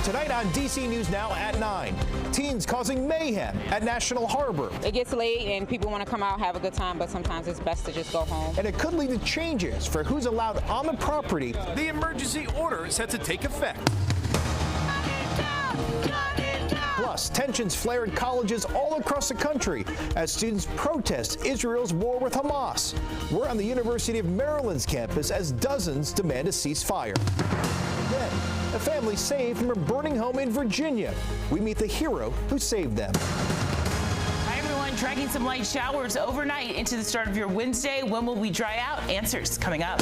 Tonight on DC News Now at 9. Teens causing mayhem at National Harbor. It gets late and people want to come out, have a good time, but sometimes it's best to just go home. And it could lead to changes for who's allowed on the property. The emergency order is set to take effect. Plus, tensions flare at colleges all across the country as students protest Israel's war with Hamas. We're on the University of Maryland's campus as dozens demand a ceasefire. Then, a family saved from a burning home in Virginia. We meet the hero who saved them. Hi, everyone. Dragging some light showers overnight into the start of your Wednesday. When will we dry out? Answers coming up.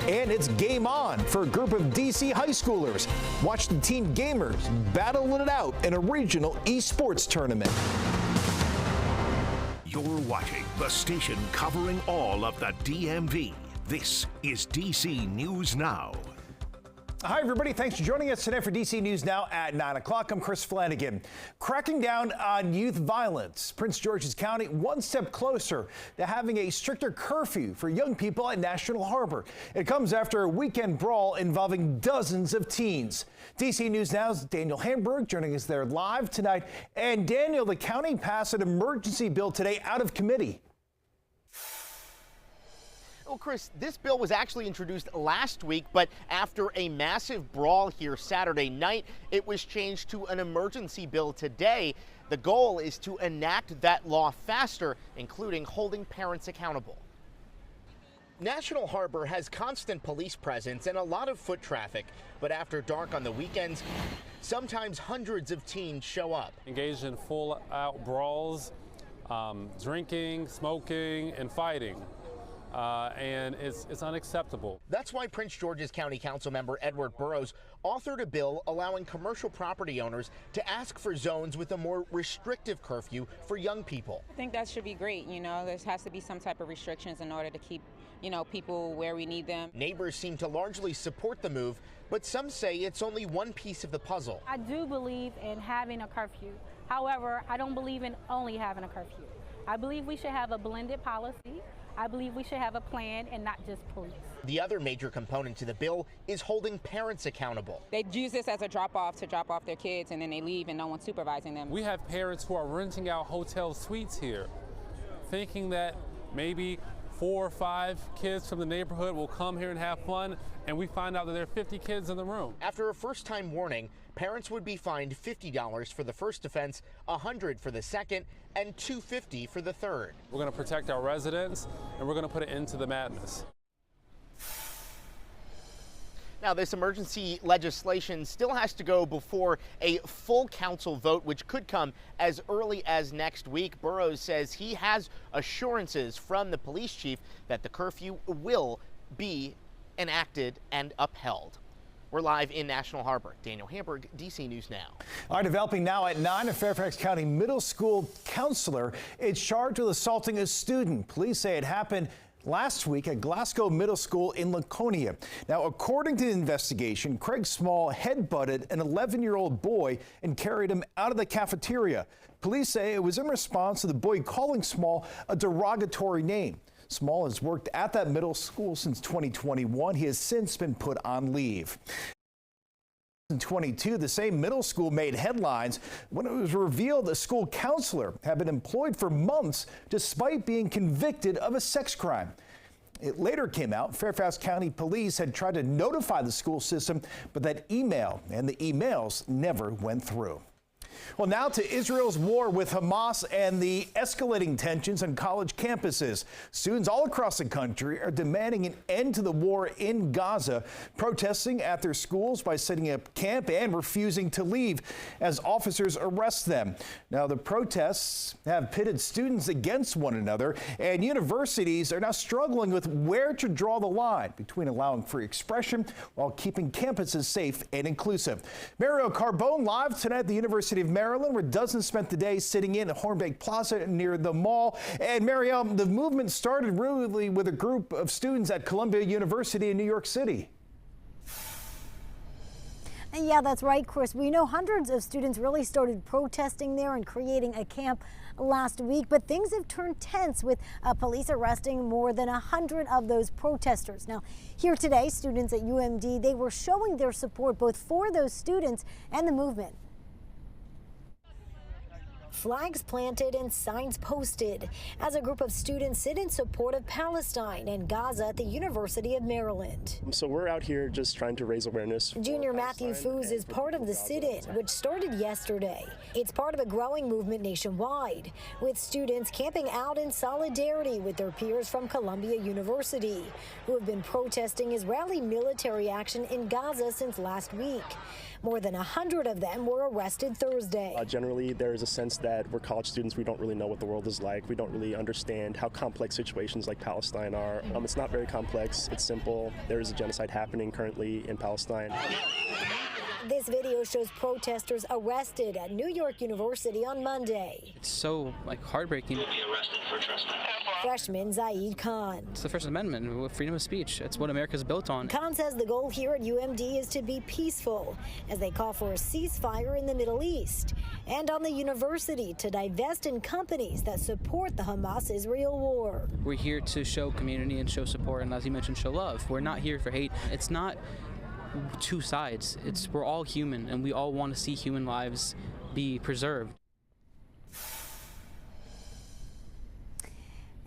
And it's game on for a group of DC high schoolers. Watch the teen gamers battle it out in a regional esports tournament. You're watching the station covering all of the DMV. This is DC News Now. Hi, everybody. Thanks for joining us today for DC News Now at 9 o'clock. I'm Chris Flanagan. Cracking down on youth violence. Prince George's County one step closer to having a stricter curfew for young people at National Harbor. It comes after a weekend brawl involving dozens of teens. DC News Now's Daniel Hamburg joining us there live tonight. And Daniel, the county passed an emergency bill today out of committee. Well, Chris, this bill was actually introduced last week, but after a massive brawl here Saturday night, it was changed to an emergency bill today. The goal is to enact that law faster, including holding parents accountable. National Harbor has constant police presence and a lot of foot traffic, but after dark on the weekends, sometimes hundreds of teens show up. Engaged in full-out brawls, drinking, smoking, and fighting. And it's unacceptable. That's why Prince George's County Council member Edward Burrows authored a bill allowing commercial property owners to ask for zones with a more restrictive curfew for young people. I think that should be great. You know, there has to be some type of restrictions in order to keep, people where we need them. Neighbors seem to largely support the move, but some say it's only one piece of the puzzle. I do believe in having a curfew. However, I don't believe in only having a curfew. I believe we should have a blended policy. I believe we should have a plan and not just police. The other major component to the bill is holding parents accountable. They use this as a drop-off to drop off their kids, and then they leave and no one's supervising them. We have parents who are renting out hotel suites here, thinking that maybe 4 or 5 kids from the neighborhood will come here and have fun, and we find out that there are 50 kids in the room. After a first-time warning, parents would be fined $50 for the first offense, $100 for the second, and $250 for the third. We're going to protect our residents, and we're going to put an end to the madness. Now, this emergency legislation still has to go before a full council vote, which could come as early as next week. Burrows says he has assurances from the police chief that the curfew will be enacted and upheld. We're live in National Harbor. Daniel Hamburg, DC News Now. All right, developing now at 9, a Fairfax County middle school counselor is charged with assaulting a student. Police say it happened last week at Glasgow Middle School in Laconia. Now, according to the investigation, Craig Small headbutted an 11-year-old boy and carried him out of the cafeteria. Police say it was in response to the boy calling Small a derogatory name. Small has worked at that middle school since 2021. He has since been put on leave. In 2022, the same middle school made headlines when it was revealed a school counselor had been employed for months despite being convicted of a sex crime. It later came out Fairfax County Police had tried to notify the school system, but that email and the emails never went through. Well, now to Israel's war with Hamas and the escalating tensions on college campuses. Students all across the country are demanding an end to the war in Gaza, protesting at their schools by setting up camp and refusing to leave as officers arrest them. Now, the protests have pitted students against one another, and universities are now struggling with where to draw the line between allowing free expression while keeping campuses safe and inclusive. Mario Carbone live tonight at the University of Maryland, where dozens spent the day sitting in at Hornbeck Plaza near the mall. And Mario, the movement started really with a group of students at Columbia University in New York City. Yeah, that's right, Chris. We know hundreds of students really started protesting there and creating a camp last week, but things have turned tense with police arresting more than 100 of those protesters. Now, here today, students at UMD, they were showing their support both for those students and the movement. Flags planted and signs posted as a group of students sit in support of Palestine and Gaza at the University of Maryland. So we're out here just trying to raise awareness. Junior Matthew Foos is part of the sit-in, which started yesterday. It's part of a growing movement nationwide, with students camping out in solidarity with their peers from Columbia University, who have been protesting Israeli military action in Gaza since last week. More than 100 of them were arrested Thursday. Generally, there is a sense that we're college students. We don't really know what the world is like. We don't really understand how complex situations like Palestine are. It's not very complex. It's simple. There is a genocide happening currently in Palestine. This video shows protesters arrested at New York University on Monday. It's so heartbreaking. You'll be arrested for trespassing. Freshman Zaid Khan. It's the First Amendment, freedom of speech. It's what America's built on. Khan says the goal here at UMD is to be peaceful as they call for a ceasefire in the Middle East, and on the university to divest in companies that support the Hamas-Israel war. We're here to show community and show support, and as you mentioned, show love. We're not here for hate. It's not two sides. We're all human, and we all want to see human lives be preserved.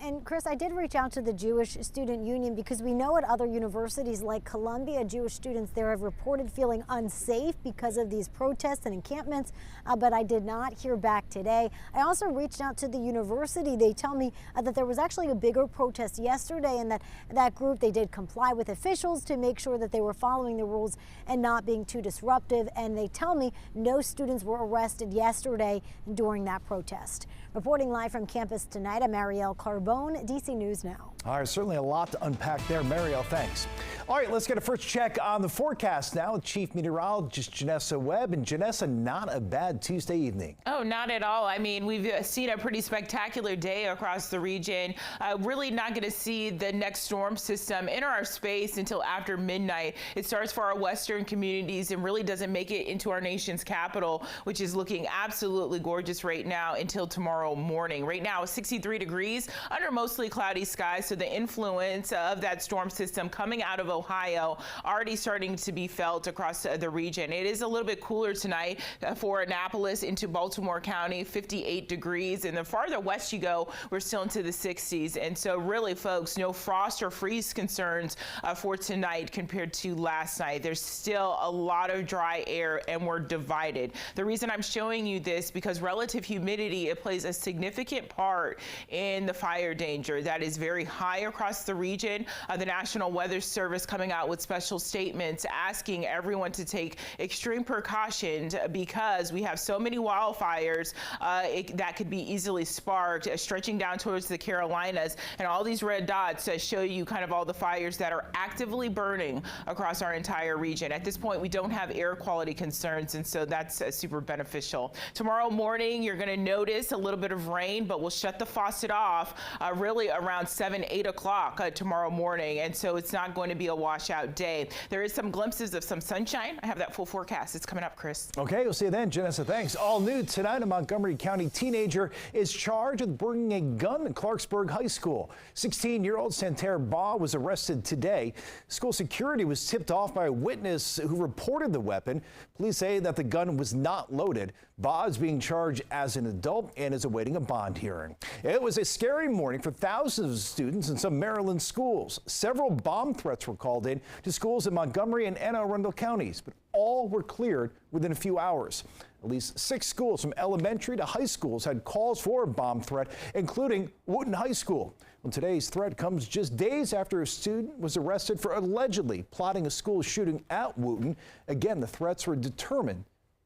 And Chris, I did reach out to the Jewish Student Union because we know at other universities like Columbia, Jewish students there have reported feeling unsafe because of these protests and encampments, but I did not hear back today. I also reached out to the university. They tell me that there was actually a bigger protest yesterday, and that group, they did comply with officials to make sure that they were following the rules and not being too disruptive. And they tell me no students were arrested yesterday during that protest. Reporting live from campus tonight, I'm Marielle Carbone, DC News Now. All right, certainly a lot to unpack there, Marielle. Thanks. All right, let's get a first check on the forecast now with Chief Meteorologist Janessa Webb. And Janessa, not a bad Tuesday evening. Oh, not at all. I mean, we've seen a pretty spectacular day across the region. Really not going to see the next storm system enter our space until after midnight. It starts for our western communities and really doesn't make it into our nation's capital, which is looking absolutely gorgeous right now until tomorrow morning. Right now, 63 degrees under mostly cloudy skies. So the influence of that storm system coming out of Ohio already starting to be felt across the region. It is a little bit cooler tonight for Annapolis into Baltimore County, 58 degrees. And the farther west you go, we're still into the 60s. And so really, folks, no frost or freeze concerns for tonight compared to last night. There's still a lot of dry air and we're divided. The reason I'm showing you this because relative humidity, it plays a significant part in the fire danger that is very high across the region. The National Weather Service coming out with special statements asking everyone to take extreme precautions because we have so many wildfires that could be easily sparked, stretching down towards the Carolinas. And all these red dots show you kind of all the fires that are actively burning across our entire region. At this point, we don't have air quality concerns, and so that's super beneficial. Tomorrow morning, you're going to notice a little bit of rain, but we'll shut the faucet off really around 7, 8 o'clock tomorrow morning. And so it's not going to be a washout day. There is some glimpses of some sunshine. I have that full forecast. It's coming up, Chris. Okay, we'll see you then, Janessa. Thanks. All new tonight, a Montgomery County teenager is charged with bringing a gun to Clarksburg High School. 16-year-old Santerre Baugh was arrested today. School security was tipped off by a witness who reported the weapon. Police say that the gun was not loaded. Baugh is being charged as an adult and is awaiting a bond hearing. It was a scary morning for thousands of students in some Maryland schools. Several bomb threats were called in to schools in Montgomery and Anne Arundel counties, but all were cleared within a few hours. At least 6 schools from elementary to high schools had calls for a bomb threat, including Wooten High School. Well, today's threat comes just days after a student was arrested for allegedly plotting a school shooting at Wooten. Again, the threats were determined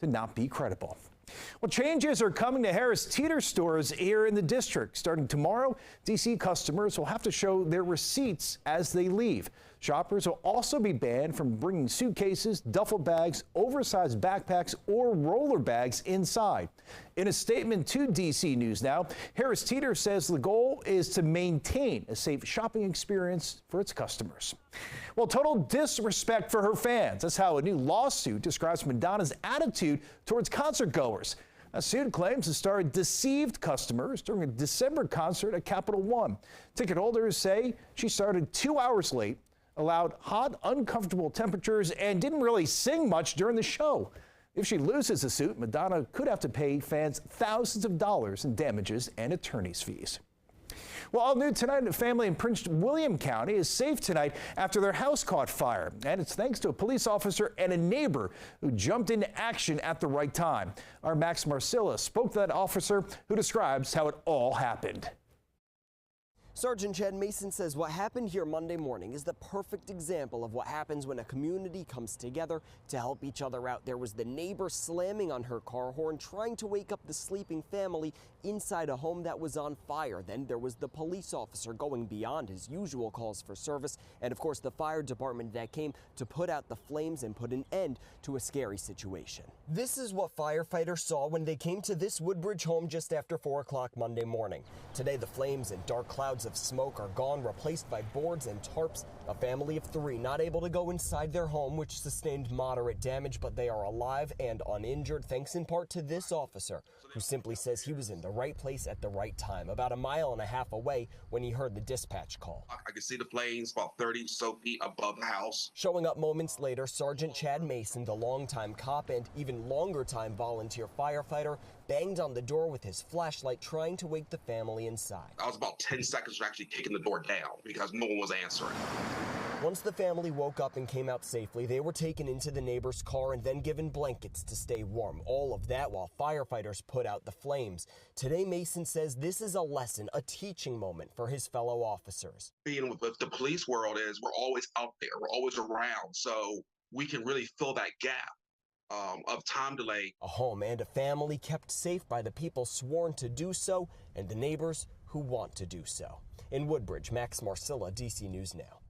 to not be credible. Well, changes are coming to Harris Teeter stores here in the district. Starting tomorrow, D.C. customers will have to show their receipts as they leave. Shoppers will also be banned from bringing suitcases, duffel bags, oversized backpacks, or roller bags inside. In a statement to DC News Now, Harris Teeter says the goal is to maintain a safe shopping experience for its customers. Well, total disrespect for her fans. That's how a new lawsuit describes Madonna's attitude towards concert goers. Sued claims the star deceived customers during a December concert at Capital One. Ticket holders say she started 2 hours late, allowed hot, uncomfortable temperatures, and didn't really sing much during the show. If she loses the suit, Madonna could have to pay fans thousands of dollars in damages and attorney's fees. Well, all new tonight, a family in Prince William County is safe tonight after their house caught fire. And it's thanks to a police officer and a neighbor who jumped into action at the right time. Our Max Marcilla spoke to that officer, who describes how it all happened. Sergeant Chad Mason says what happened here Monday morning is the perfect example of what happens when a community comes together to help each other out. There was the neighbor slamming on her car horn, trying to wake up the sleeping family inside a home that was on fire. Then there was the police officer going beyond his usual calls for service, and of course the fire department that came to put out the flames and put an end to a scary situation. This is what firefighters saw when they came to this Woodbridge home just after 4 o'clock Monday morning. Today the flames and dark clouds of smoke are gone, replaced by boards and tarps. A family of 3 not able to go inside their home, which sustained moderate damage, but they are alive and uninjured, thanks in part to this officer, who simply says he was in the right place at the right time, about 1.5 miles away when he heard the dispatch call. I could see the flames about 30 so feet above the house. Showing up moments later, Sergeant Chad Mason, the longtime cop and even longer time volunteer firefighter, banged on the door with his flashlight, trying to wake the family inside. I was about 10 seconds from actually kicking the door down because no one was answering. Once the family woke up and came out safely, they were taken into the neighbor's car and then given blankets to stay warm. All of that while firefighters put out the flames. Today, Mason says this is a lesson, a teaching moment for his fellow officers. Being with the police world is we're always out there, we're always around, so we can really fill that gap of time delay. A home and a family kept safe by the people sworn to do so and the neighbors who want to do so. In Woodbridge, Max Marcilla, DC News Now.